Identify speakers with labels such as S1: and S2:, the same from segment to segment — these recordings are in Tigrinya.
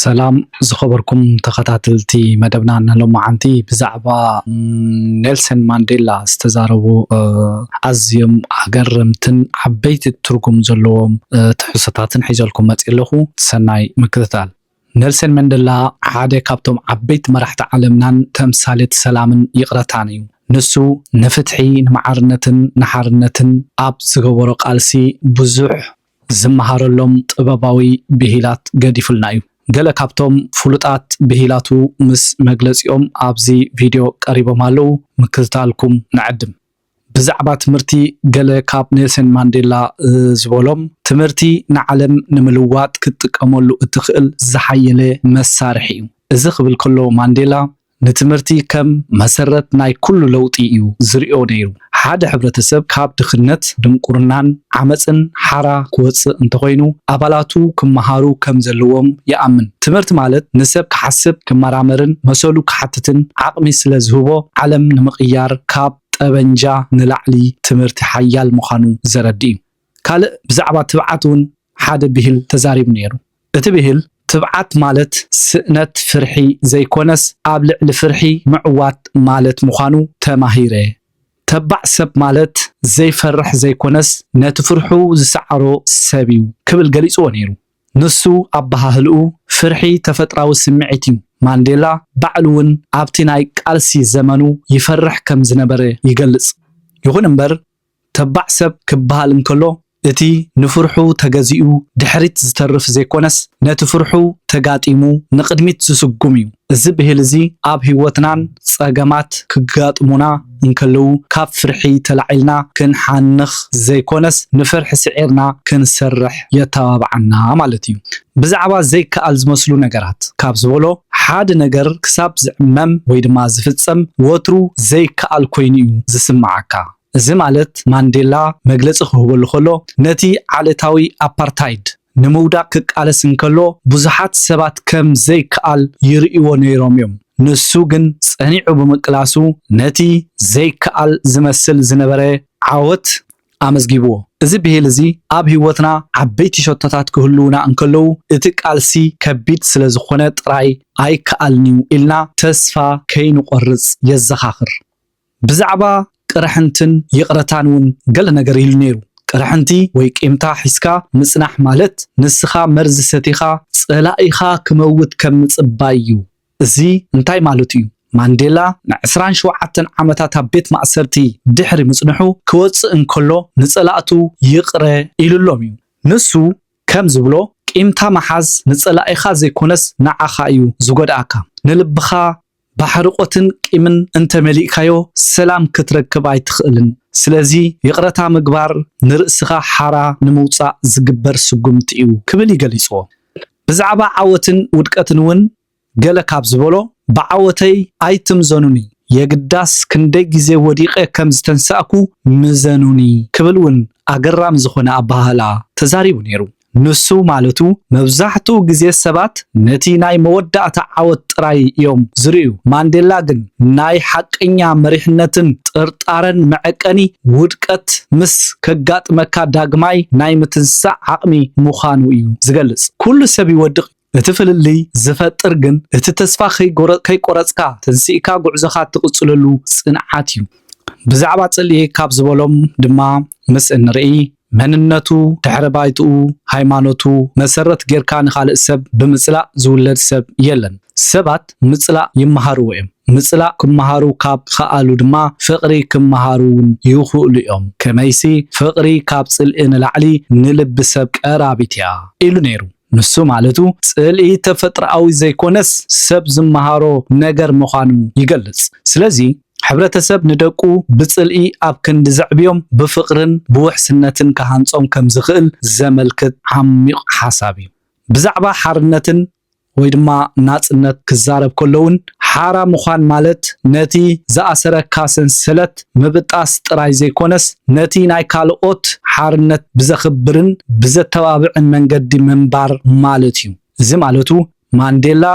S1: سلام زخبركم تخطاتلتي مدبنا نلو معنتي بزعبا نيلسون مانديلا استزاربو عزيم أقرمتن عبيت التركم زلوهم تحسطاتن حيجالكم متقلخو سناي مكتتال نيلسون مانديلا عادي كابتوم عبيت مرحت عالمنان تمثالة سلامن يقرتانيو نسو نفتحي نمعارنتن نحارنتن أب زغورو قالسي بزوح زمهارلهم طباباوي بهيلات قديفلنايو ገለ ካብቶም ፍሉጣት ብሂላቱ ምስ መግለጺኦም ኣብዚ ቪድዮ ቀሪቦም ኣለው ምክትታልኩም ንዕድም ብዛዕባ ትምህርቲ ገለ ካብ ኔልሰን ማንዴላ ዝበሎም ትምህርቲ ንዓለም ንምልዋጥ ክትጥቀመሉ እትኽእል ዝሓየለ መሳርሒ እዩ እዚ ክብል ከሎ ማንዴላ ንትምህርቲ ከም መሰረት ናይ ኩሉ ለውጢ እዩ ዝሪኦ ነይሩ ሓደ ሕብረተሰብ ካብ ድኽነት ድንቁርናን ዓመፅን ሓራ ክወፅእ እንተኮይኑ ኣባላቱ ክመሃሩ ከም ዘለዎም ይኣምን ትምህርቲ ማለት ንሰብ ክሓስብ ክመራመርን መሰሉ ክሓትትን ዓቕሚ ስለ ዝህቦ ዓለም ንምቕያር ካብ ጠበንጃ ንላዕሊ ትምህርቲ ሓያል ምዃኑ ዘረዲ እዩ ካልእ ብዛዕባ ትብዓት እውን ሓደ ብሂል ተዛሪቡ ነይሩ እቲ ብሂል ትብዓት ማለት ስእነት ፍርሒ ዘይኮነስ ኣብ ልዕሊ ፍርሒ ምዕዋት ማለት ምዃኑ ተማሂረ ተባዕ ሰብ ማለት ዘይፈርሕ ዘይኮነስ ነቲ ፍርሑ ዝሰዓሮ ሰብ እዩ ክብል ገሊፅዎ ነይሩ ንሱ ኣባሃህልኡ ፍርሒ ተፈጥራዊ ስምዒት እዩ ማንዴላ ባዕሉ እውን ኣብቲ ናይ ቃልሲ ዘመኑ ይፈርሕ ከም ዝነበረ ይገልጽ ይኹን እምበር ተባዕ ሰብ ክበሃል እንከሎ እቲ ንፍርሑ ተገዚኡ ድሕሪት ዝተርፍ ዘይኮነስ ነቲ ፍርሑ ተጋጢሙ ንቅድሚት ዝስጉም እዩ እዚ ብሂል እዚ ኣብ ህይወትናን ጸገማት ክጋጥሙና እንከለው ካብ ፍርሒ ተላዒልና ክንሓንኽ ዘይኮነስ ንፍርሒ ስዒርና ክንሰርሕ የተባብዓና ማለት እዩ ብዛዕባ ዘይከኣል ዝመስሉ ነገራት ካብ ዝበሎ ሓደ ነገር ክሳብ ዝዕመም ወይ ድማ ዝፍጸም ወትሩ ዘይከኣል ኮይኑ እዩ ዝስማዓካ እዚ ማለት ማንዴላ መግለጺ ክህበሉ ከሎ ነቲ ዓለታዊ ኣፓርታይድ ንምውዳቅ ክቃለስ እንከሎ ብዙሓት ሰባት ከም ዘይከኣል ይርእይዎ ነይሮም እዮም ንሱ ግን ጸኒዑ ብምቅላሱ ነቲ ዘይከኣል ዝመስል ዝነበረ ዓወት ኣመዝጊብዎ እዚ ብሂል እዚ ኣብ ህይወትና ዓበይቲ ሸቶታት ክህልውና እንከለው እቲ ቃልሲ ከቢድ ስለ ዝኾነ ጥራይ ኣይከኣልኒው ኢልና ተስፋ ከይንቆርጽ የዘኻኽር ብዛዕባ ቅርሕንትን ይቕረታን እውን ገለ ነገር ኢሉ ነይሩ ቅርሕንቲ ወይ ቂምታ ሒዝካ ምጽናሕ ማለት ንስኻ መርዚ ሰቲኻ ጸላኢኻ ክመውት ከም ምጽባይ እዩ እዚ እንታይ ማለት እዩ ማንዴላ ን27 ዓመታት ኣብ ቤት ማእሰርቲ ድሕሪ ምጽንሑ ክወፅእ እንከሎ ንጸላእቱ ይቕረ ኢሉሎም እዩ ንሱ ከም ዝብሎ ቂምታ መሓዝ ንጸላኢኻ ዘይኮነስ ንዓኻ እዩ ዝጎድኣካ ንልብኻ ባሕርቆትን ቂምን እንተመሊእካዮ ሰላም ክትረክብ ኣይትኽእልን ስለዚ ይቕረታ ምግባር ንርእስኻ ሓራ ንምውፃእ ዝግበር ስጉምቲ እዩ ክብል ይገሊፅዎ ብዛዕባ ዓወትን ውድቀትን እውን ገለ ካብ ዝበሎ ብዓወተይ ኣይትምዘኑኒ የግዳስ ክንደይ ግዜ ወዲቐ ከም ዝተንሳእኩ ምዘኑኒ ክብል እውን ኣገራም ዝኾነ ኣባህላ ተዛሪቡ ነይሩ ንሱ ማለቱ መብዛሕትኡ ግዜ ሰባት ነቲ ናይ መወዳእታ ዓወት ጥራይ እዮም ዝርእዩ ማንዴላ ግን ናይ ሓቀኛ መሪሕነትን ጥርጣረን መዐቀኒ ውድቀት ምስ ከጋጥመካ ዳግማይ ናይ ምትንሳእ ዓቕሚ ምዃኑ እዩ ዝገልጽ ኩሉ ሰብ ይወድቕ እቲ ፍልሊ ዝፈጥር ግን እቲ ተስፋ ከይቆረጽካ ተንሲእካ ጉዕዞኻ ትቕጽለሉ ጽንዓት እዩ ብዛዕባ ጽልኢ ካብ ዝበሎም ድማ ምስ እንርኢ መንነቱ ድሕረ ባይትኡ ሃይማኖቱ መሰረት ጌርካ ንኻልእ ሰብ ብምጽላእ ዝውለድ ሰብ የለን ሰባት ምጽላእ ይመሃሩ እዮም ምጽላእ ክመሃሩ ካብ ከኣሉ ድማ ፍቕሪ ክመሃሩን ይኽእሉ እዮም ከመይሲ ፍቕሪ ካብ ጽልኢ ንላዕሊ ንልቢ ሰብ ቀራቢት እያ ኢሉ ነይሩ ንሱ ማለቱ ጽልኢ ተፈጥሮኣዊ ዘይኮነስ ሰብ ዝመሃሮ ነገር ምዃኑ ይገልጽ ስለዚ ሕብረተሰብ ንደቁ ብጽልኢ ኣብ ክንዲ ዘዕብዮም ብፍቕርን ብውሕስነትን ከሃንጾም ከም ዝኽእል ዘመልክት ዓሚቕ ሓሳብ እዩ ብዛዕባ ሓርነትን ወይ ድማ ናጽነት ክዛረብ ከለውን ሓራ ምዃን ማለት ነቲ ዝኣሰረካ ሰንሰለት ምብጣስ ጥራይ ዘይኮነስ ነቲ ናይ ካልኦት ሓርነት ብዘኽብርን ብዘተባብዕን መንገዲ ምንባር ማለት እዩ እዚ ማለቱ ማንዴላ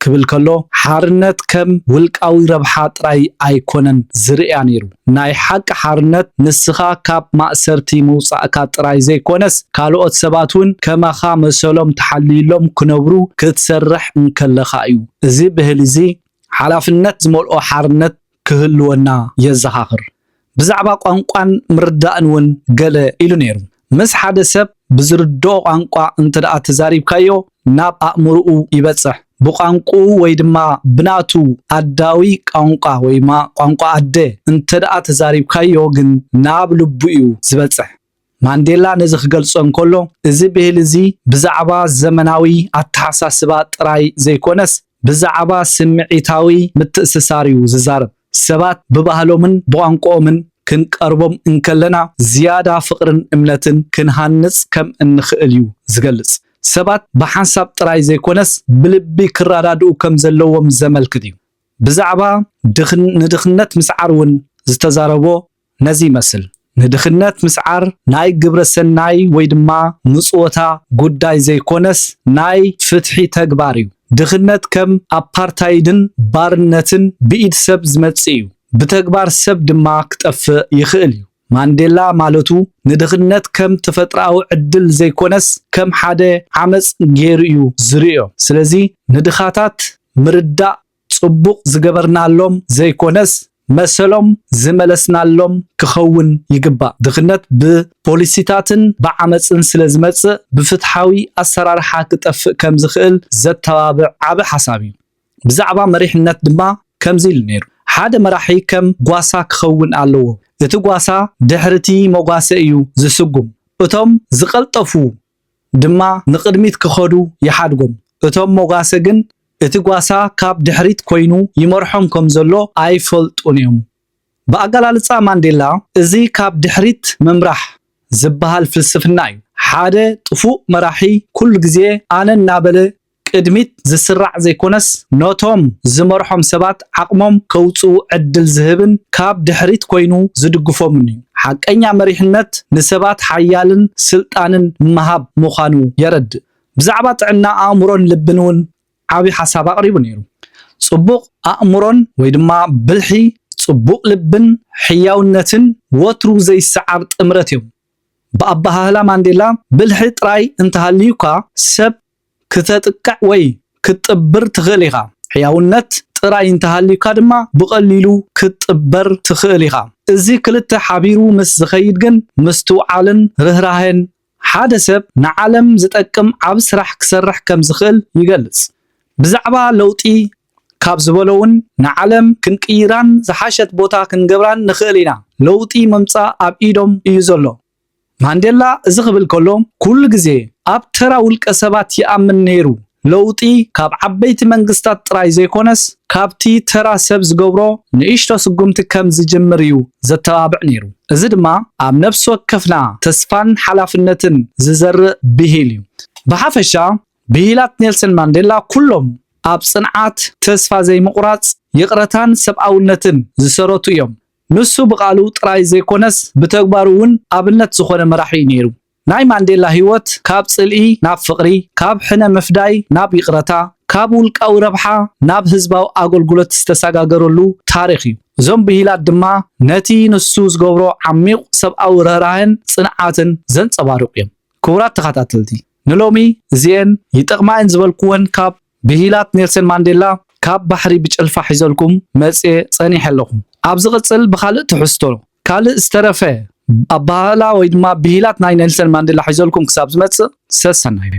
S1: ክብል ከሎ ሓርነት ከም ውልቃዊ ረብሓ ጥራይ ኣይኮነን ዝርያ ነይሩ ናይ ሓቂ ሓርነት ንስኻ ካብ ማእሰርቲ ምውፃእካ ጥራይ ዘይኮነስ ካልኦት ሰባት እውን ከማኻ መሰሎም ተሓሊሎም ክነብሩ ክትሰርሕ እንከለኻ እዩ እዚ ብህል እዚ ሓላፍነት ዝመልኦ ሓርነት ክህልወና የዘኻኽር ብዛዕባ ቋንቋን ምርዳእን እውን ገለ ኢሉ ነይሩ ምስ ሓደ ሰብ ብዝርድኦ ቋንቋ እንትደኣ ተዛሪብካዮ ናብ ኣእምሮኡ ይበፅሕ ብቋንቋኡ ወይ ድማ ብናቱ ኣዳዊ ቋንቋ ወይ ቋንቋ ኣደ እንትደኣ ተዛሪብካዮ ግን ናብ ልቡ እዩ ዝበፅሕ ማንዴላ ነዚ ክገልጾ እንከሎ እዚ ብህል እዚ ብዛዕባ ዘመናዊ ኣተሓሳስባ ጥራይ ዘይኮነስ ብዛዕባ ስምዒታዊ ምትእስሳር እዩ ዝዛረብ ሰባት ብባህሎምን ብቋንቋኦምን ክንቀርቦም እንከለና ዝያዳ ፍቅርን እምነትን ክንሃንጽ ከም እንኽእል እዩ ዝገልጽ ሰባት ብሓንሳብ ጥራይ ዘይኮነስ ብልቢ ክራዳድኡ ከም ዘለዎም ዘመልክት እዩ ብዛዕባ ንድኽነት ምስዓር እውን ዝተዛረቦ ነዚ ይመስል ንድኽነት ምስዓር ናይ ግብረ ሰናይ ወይ ድማ ምጽወታ ጉዳይ ዘይኮነስ ናይ ፍትሒ ተግባር እዩ ድኽነት ከም ኣፓርታይድን ባርነትን ብኢድ ሰብ ዝመጽእ እዩ ብተግባር ሰብ ድማ ክጠፍእ ይኽእል እዩ ማንዴላ ማለቱ ንድኽነት ከም ተፈጥራዊ ዕድል ዘይኮነስ ከም ሓደ ዓመፅ ገይሩ እዩ ዝርዮ ስለዚ ንድኻታት ምርዳእ ጽቡቕ ዝገበርናሎም ዘይኮነስ መሰሎም ዝመለስናሎም ክኸውን ይግባእ ድኽነት ብፖሊሲታትን ብዓመፅን ስለ ዝመጽእ ብፍትሓዊ ኣሰራርሓ ክጠፍእ ከም ዝኽእል ዘተባብዕ ዓቢ ሓሳብ እዩ ብዛዕባ መሪሕነት ድማ ከምዚ ኢሉ ነይሩ ሓደ መራሒ ከም ጓሳ ክኸውን ኣለዎ እቲ ጓሳ ድሕርቲ መጓሰ እዩ ዝስጉም እቶም ዝቐልጠፉ ድማ ንቅድሚት ክኸዱ ይሓድጎም እቶም መጓሰ ግን እቲ ጓሳ ካብ ድሕሪት ኮይኑ ይመርሖም ከም ዘሎ ኣይፈልጡን እዮም ብኣገላልጻ ማንዴላ እዚ ካብ ድሕሪት ምምራሕ ዝበሃል ፍልስፍና እዩ ሓደ ጥፉእ መራሒ ኩሉ ግዜ ኣነ እናበለ ቅድሚት ዝስራዕ ዘይኮነስ ነቶም ዝመርሖም ሰባት ዓቕሞም ከውፅኡ ዕድል ዝህብን ካብ ድሕሪት ኮይኑ ዝድግፎምን እዩ ሓቀኛ መሪሕነት ንሰባት ሓያልን ስልጣንን ምሃብ ምዃኑ የረድእ ብዛዕባ ጥዕና ኣእምሮን ልብን እውን ዓቢ ሓሳብ ኣቕሪቡ ነይሩ ጽቡቕ ኣእምሮን ወይ ድማ ብልሒ ጽቡቕ ልብን ሕያውነትን ወትሩ ዘይሰዓር ጥምረት እዮም ብኣባህላ ማንዴላ ብልሒ ጥራይ እንተሃልዩካ ሰብ ክተጥቃዕ ወይ ክትጥብር ትኽእል ኢኻ ሕያውነት ጥራይ እንተሃልዩካ ድማ ብቐሊሉ ክትጥበር ትኽእል ኢኻ እዚ ክልተ ሓቢሩ ምስ ዝኸይድ ግን ምስትውዓልን ርህራሄን ሓደ ሰብ ንዓለም ዝጠቅም ዓብ ስራሕ ክሰርሕ ከም ዝኽእል ይገልጽ ብዛዕባ ለውጢ ካብ ዝበለውን ንዓለም ክንቅይራን ዝሓሸት ቦታ ክንገብራን ንኽእል ኢና ለውጢ መምጻእ ኣብ ኢዶም እዩ ዘሎ ማንዴላ እዚ ክብል ከሎ ኩሉ ግዜ ኣብ ተራ ውልቀ ሰባት ይኣምን ነይሩ ለውጢ ካብ ዓበይቲ መንግስታት ጥራይ ዘይኮነስ ካብቲ ተራ ሰብ ዝገብሮ ንእሽቶ ስጉምቲ ከም ዝጅምር እዩ ዘተባብዕ ነይሩ እዚ ድማ ኣብ ነፍሲ ወከፍና ተስፋን ሓላፍነትን ዝዘርእ ብሂል እዩ ብሓፈሻ ብሂላት ኔልሰን ማንዴላ ኩሎም ኣብ ጽንዓት ተስፋ ዘይምቁራጽ ይቕረታን ሰብኣውነትን ዝሰረቱ እዮም ንሱ ብቃሉ ጥራይ ዘይኮነስ ብተግባሩ እውን ኣብነት ዝኾነ መራሒ ነይሩ ናይ ማንዴላ ህይወት ካብ ጽልኢ ናብ ፍቕሪ ካብ ሕነ መፍዳይ ናብ ይቕረታ ካብ ውልቃዊ ረብሓ ናብ ህዝባዊ ኣገልግሎት ዝተሰጋገረሉ ታሪኽ እዩ እዞም ብሂላት ድማ ነቲ ንሱ ዝገብሮ ዓሚቕ ሰብኣዊ ርህራሄን ጽንዓትን ዘንጸባርቑ እዮም ክቡራት ተኸታተልቲ ንሎሚ እዚአን ይጠቕማን ዝበልኩወን ካብ ብሂላት ኔልሰን ማንዴላ ካብ ባሕሪ ብጭልፋ ሒዘልኩም መጽ ጸኒሕ ኣለኹ ኣብ ዝቕጽል ብኻልእ ትሕዝቶ ካልእ ዝተረፈ ኣባህላ ወይ ድማ ብሂላት ናይ ኔልሰን ማንዴላ ሒዘልኩም ክሳብ ዝመጽእ ሰሰናይ